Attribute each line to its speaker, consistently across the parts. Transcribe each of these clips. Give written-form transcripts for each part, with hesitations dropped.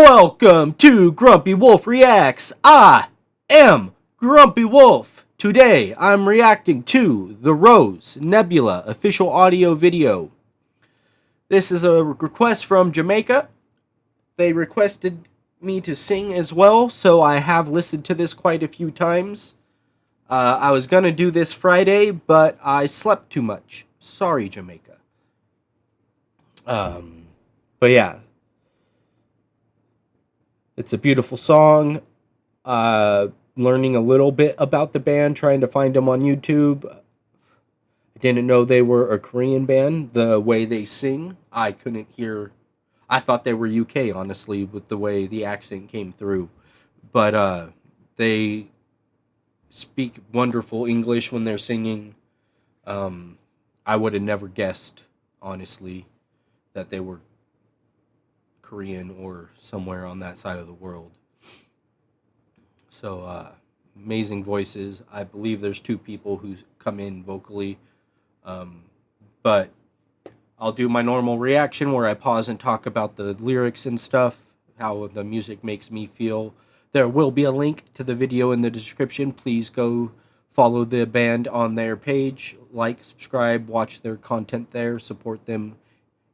Speaker 1: Welcome to Grumpy Wolf Reacts. I am Grumpy Wolf. Today I'm reacting to the Rose Nebula official audio video. This is a request from Jamaica. They requested me to sing as well, so I have listened to this quite a few times. I was gonna do this Friday, but I slept too much. Sorry, Jamaica. But yeah, it's a beautiful song. Learning a little bit about the band, trying to find them on YouTube. I didn't know they were a Korean band. The way they sing, I couldn't hear. I thought they were UK, honestly, with the way the accent came through. But they speak wonderful English when they're singing. I would have never guessed, honestly, that they were Korean or somewhere on that side of the world. So, amazing voices. I believe there's two people who come in vocally. But I'll do my normal reaction where I pause and talk about the lyrics and stuff, how the music makes me feel. There will be a link to the video in the description. Please go follow the band on their page, like, subscribe, watch their content there, support them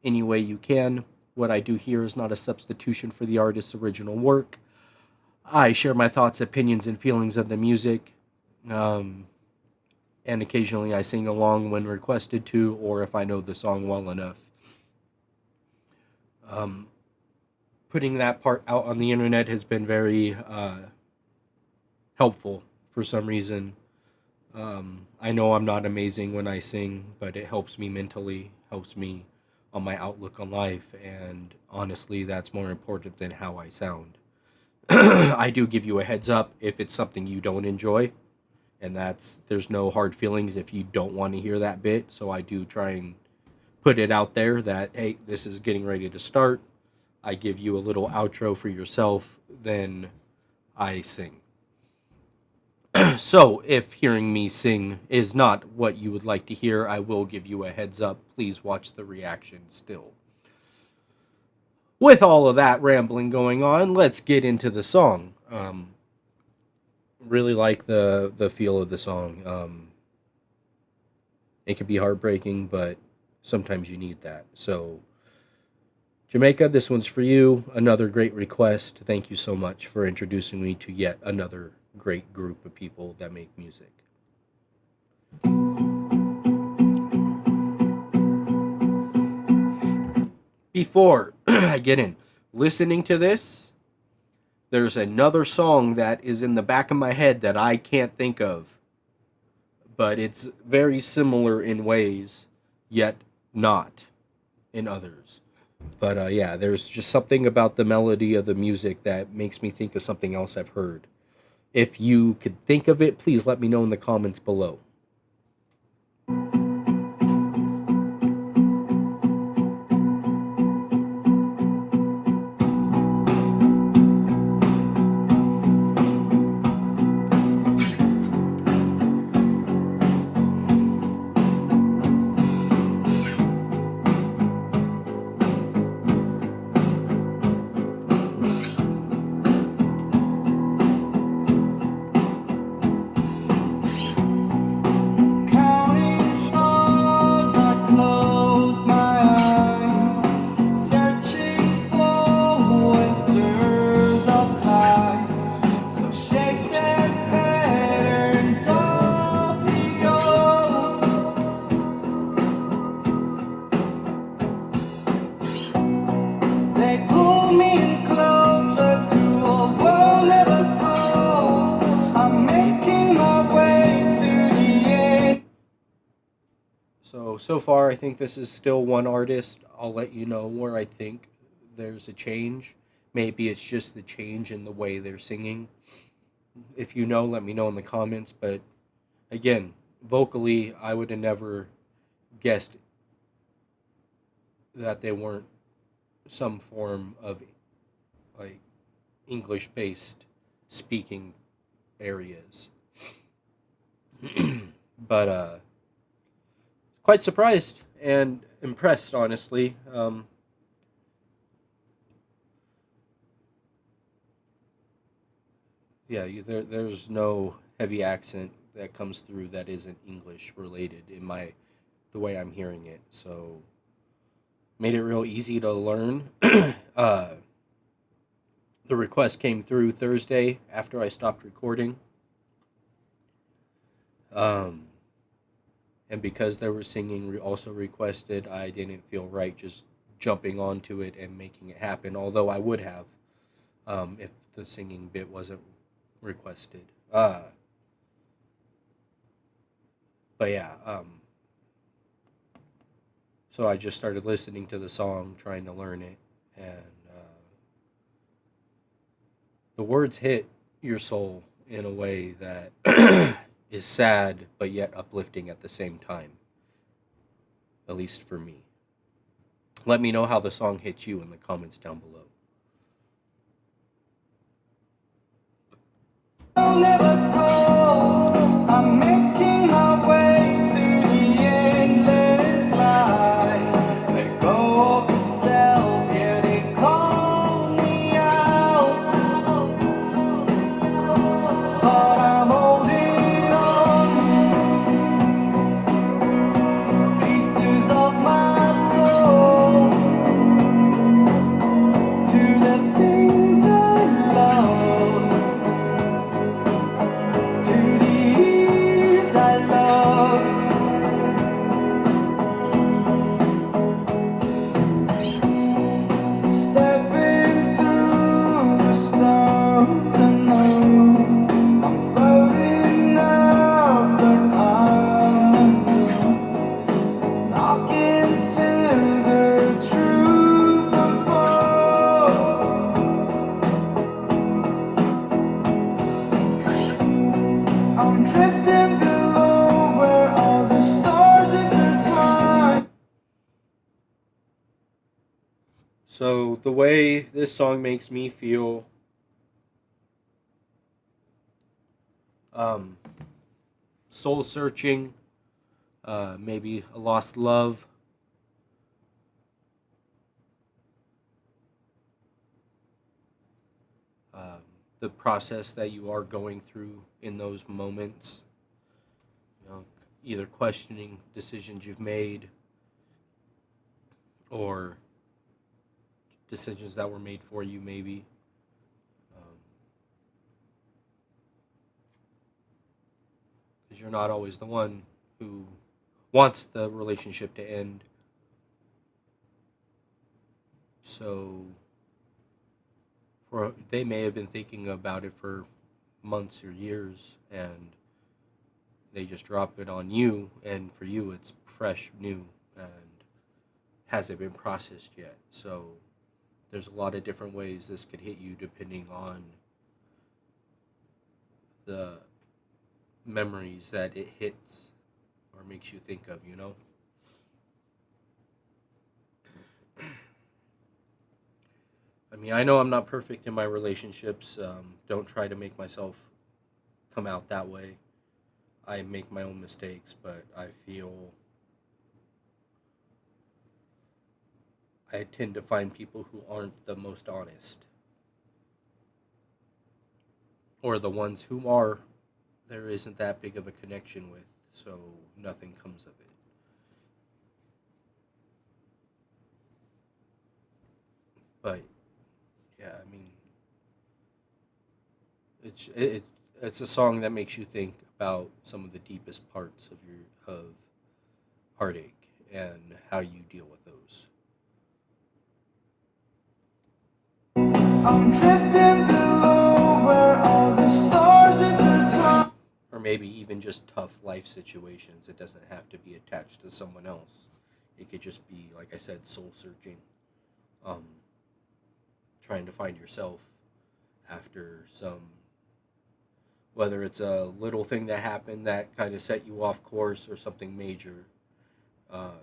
Speaker 1: any way you can. What I do here is not a substitution for the artist's original work. I share my thoughts, opinions, and feelings of the music, and occasionally I sing along when requested to, or if I know the song well enough. Putting that part out on the internet has been very helpful for some reason. I know I'm not amazing when I sing, but it helps me mentally, helps me on my outlook on life, and honestly, that's more important than how I sound. I do give you a heads up if it's something you don't enjoy, and there's no hard feelings if you don't want to hear that bit. So I do try and put it out there that, hey, this is getting ready to start. I give you a little outro for yourself, then I sing. So if hearing me sing is not what you would like to hear, I will give you a heads up. Please watch the reaction still. With all of that rambling going on, let's get into the song. Really like the feel of the song. It can be heartbreaking, but sometimes you need that. So, Jamaica, this one's for you. Another great request. Thank you so much for introducing me to yet another great group of people that make music. Before I get in, listening to this, there's another song that is in the back of my head that I can't think of, but it's very similar in ways, yet not in others. But yeah, there's just something about the melody of the music that makes me think of something else I've heard. If you could think of it, please let me know in the comments below. So far, I think this is still one artist. I'll let you know where I think there's a change. Maybe it's just the change in the way they're singing. If you know, let me know in the comments. But again, vocally, I would have never guessed that they weren't some form of like English-based speaking areas. But quite surprised and impressed, honestly. Yeah, there's no heavy accent that comes through that isn't English related in my the way I'm hearing it. So made it real easy to learn. uh, the request came through Thursday after I stopped recording. Um, and because they were singing also requested, I didn't feel right just jumping onto it and making it happen. Although I would have, if the singing bit wasn't requested. But yeah, so I just started listening to the song, trying to learn it, and the words hit your soul in a way that is sad but yet uplifting at the same time. At least for me. Let me know how the song hits you in the comments down below.
Speaker 2: I'm never told. I'm making my way through the endless light. Let go of yourself, yeah, they call me out. But I'm holding on. Pieces of my soul to the things I love. To the years I love, stepping through the stars unknown. I'm floating up, but I'm alone. Knocking to the truth unfolds. I'm drifting below where all the stars intertwine.
Speaker 1: So the way this song makes me feel, um, soul searching, maybe a lost love, um, the process that you are going through in those moments. You know, either questioning decisions you've made or decisions that were made for you, maybe. Because you're not always the one who wants the relationship to end. So, they may have been thinking about it for months or years, and they just drop it on you, and for you, it's fresh, new, and hasn't been processed yet. So, there's a lot of different ways this could hit you depending on the memories that it hits or makes you think of, you know? I mean, I know I'm not perfect in my relationships. Don't try to make myself come out that way. I make my own mistakes, but I feel I tend to find people who aren't the most honest, or the ones who are, there isn't that big of a connection with, so nothing comes of it. But yeah, I mean, it's a song that makes you think about some of the deepest parts of your of heartache and how you deal with those.
Speaker 2: I'm drifting below where all the stars intertwine.
Speaker 1: Or maybe even just tough life situations. It doesn't have to be attached to someone else. It could just be, like I said, soul searching, um, trying to find yourself after some, whether it's a little thing that happened that kind of set you off course or something major. Uh,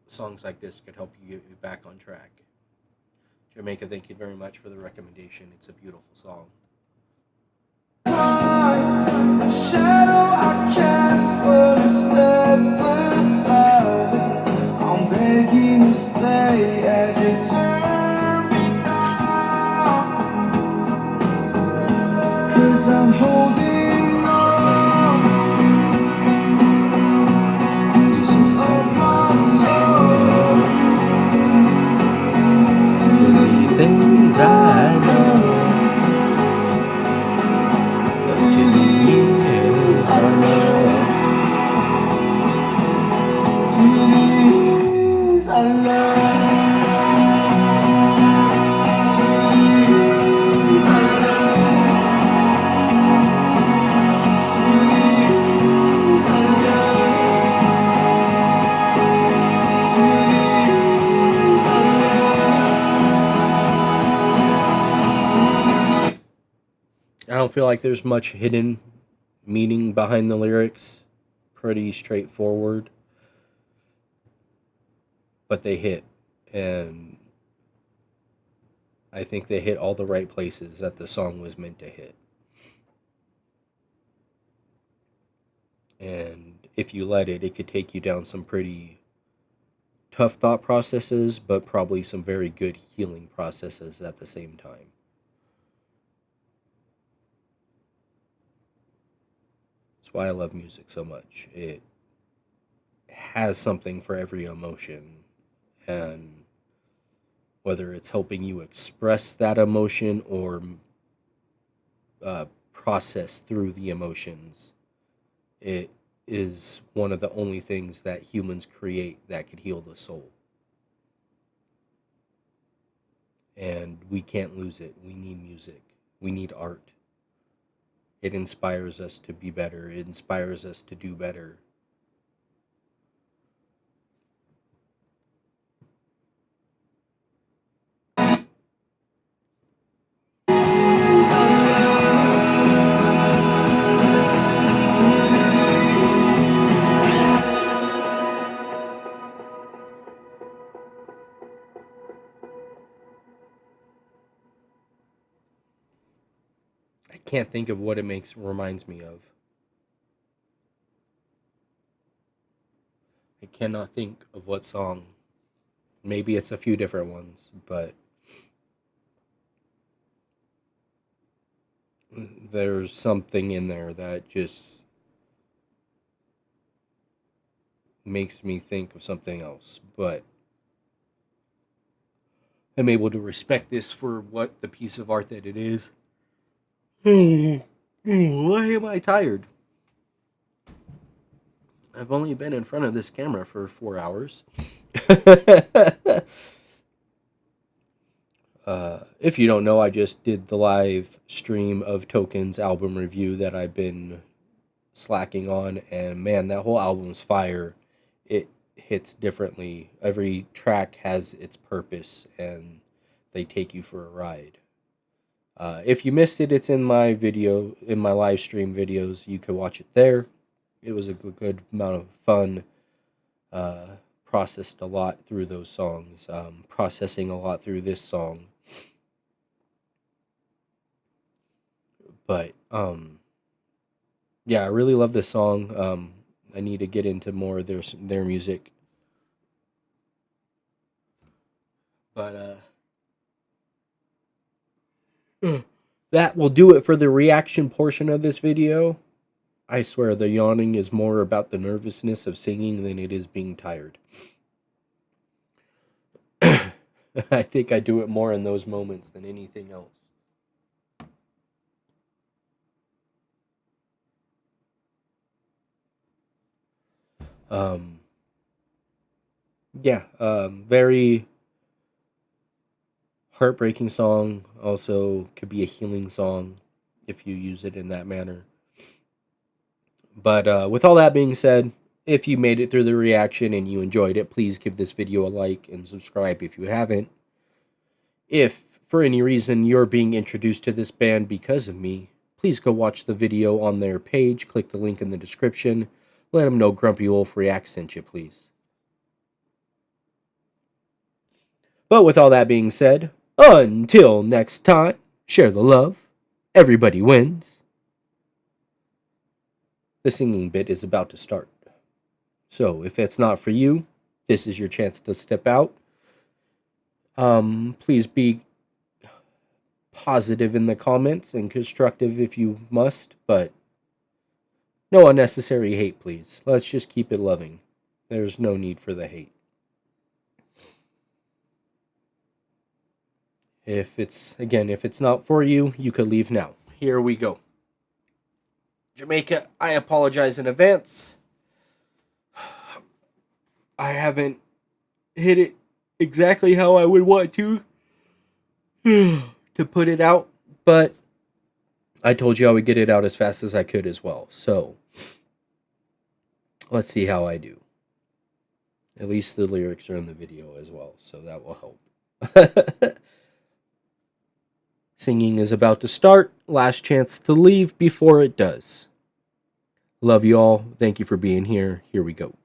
Speaker 1: Songs like this could help you get you back on track. Jamaica, thank you very much for the recommendation. It's a beautiful song.
Speaker 2: The shadow I cast, but a step aside. I'm begging to stay as it turns me down.
Speaker 1: don't feel like there's much hidden meaning behind the lyrics. Pretty straightforward, but they hit. And I think they hit all the right places that the song was meant to hit. And if you let it, it could take you down some pretty tough thought processes, but probably some very good healing processes at the same time. That's why I love music so much. It has something for every emotion, and whether it's helping you express that emotion or process through the emotions, it is one of the only things that humans create that could heal the soul. And we can't lose it. We need music. We need art. It inspires us to be better. It inspires us to do better. I can't think of what it reminds me of. I cannot think of what song. Maybe it's a few different ones, but there's something in there that just makes me think of something else. But I'm able to respect this for what the piece of art that it is. Why am I tired? I've only been in front of this camera for 4 hours. If you don't know, I just did the live stream of Token's album review that I've been slacking on, and man, that whole album's fire. It hits differently. Every track has its purpose, and they take you for a ride. If you missed it, it's in my video, in my live stream videos. You could watch it there. It was a good amount of fun. Processed a lot through those songs. Processing a lot through this song. But yeah, I really love this song. I need to get into more of their music. But that will do it for the reaction portion of this video. I swear the yawning is more about the nervousness of singing than it is being tired. I think I do it more in those moments than anything else. Yeah, very heartbreaking song. Also could be a healing song if you use it in that manner. But with all that being said, if you made it through the reaction and you enjoyed it, please give this video a like and subscribe if you haven't. If, for any reason, you're being introduced to this band because of me, please go watch the video on their page. Click the link in the description. Let them know Grumpy Wolf Reacts sent you, please. But with all that being said, until next time, share the love. Everybody wins. The singing bit is about to start. So if it's not for you, this is your chance to step out. Please be positive in the comments and constructive if you must, but no unnecessary hate, please. Let's just keep it loving. There's no need for the hate. If it's not for you, you could leave now. Here we go. Jamaica, I apologize in advance. I haven't hit it exactly how I would want to put it out, but I told you I would get it out as fast as I could as well. So let's see how I do. At least the lyrics are in the video as well, so that will help. Singing is about to start. Last chance to leave before it does. Love you all. Thank you for being here. Here we go.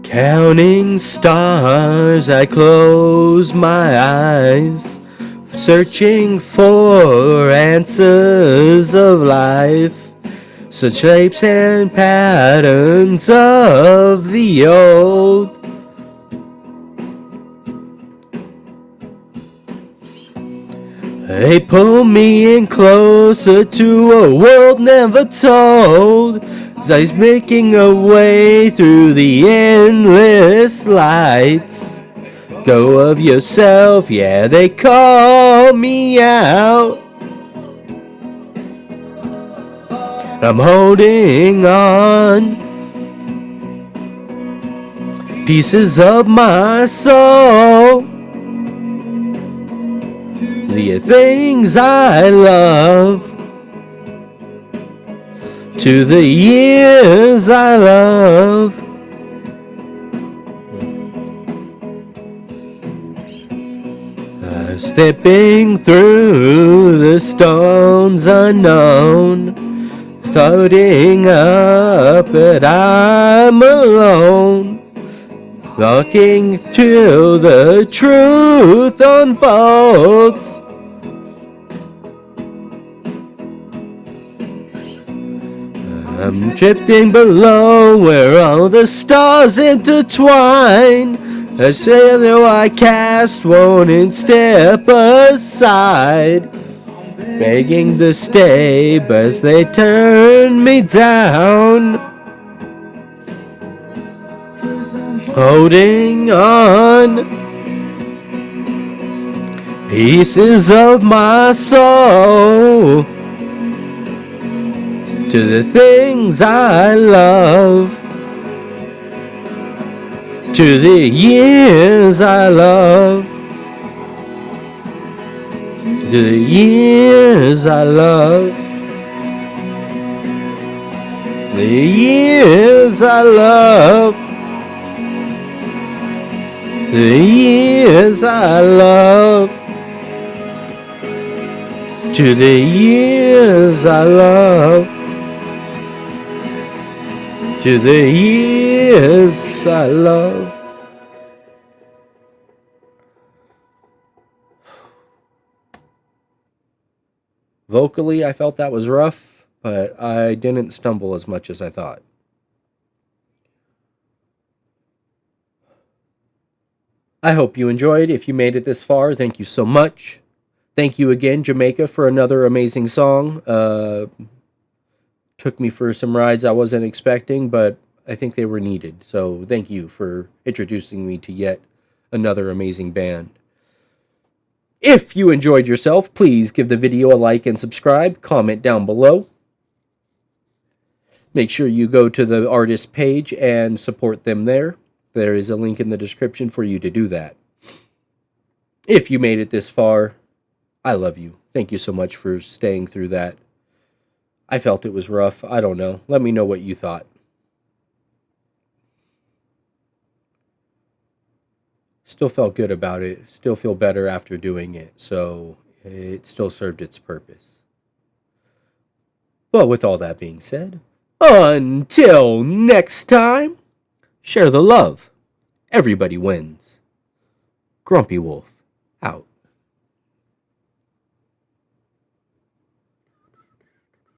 Speaker 1: Counting stars, I close my eyes, searching for answers of life, such shapes and patterns of the old. They pull me in closer to a world never told. He's making a way through the endless lights. Go of yourself, yeah, they call me out. I'm holding on. Pieces of my soul. The things I love. To the years I love. Stepping through the storms unknown, floating up, but I'm alone. Walking till the truth unfolds. I'm drifting below where all the stars intertwine. A shadow I cast won't step aside, begging to stay, but they turn me down. Holding on, pieces of my soul. To the things I love, to the years I love, to the years I love, the years I love, the years I love, to the years I love. To the years I love. Vocally, I felt that was rough, but I didn't stumble as much as I thought. I hope you enjoyed. If you made it this far, thank you so much. Thank you again, Jamaica, for another amazing song. Took me for some rides I wasn't expecting, but I think they were needed. So thank you for introducing me to yet another amazing band. If you enjoyed yourself, please give the video a like and subscribe. Comment down below. Make sure you go to the artist page and support them there. There is a link in the description for you to do that. If you made it this far, I love you. Thank you so much for staying through that. I felt it was rough. I don't know. Let me know what you thought. Still felt good about it. Still feel better after doing it. So it still served its purpose. But with all that being said, until next time, share the love. Everybody wins. Grumpy Wolf, out.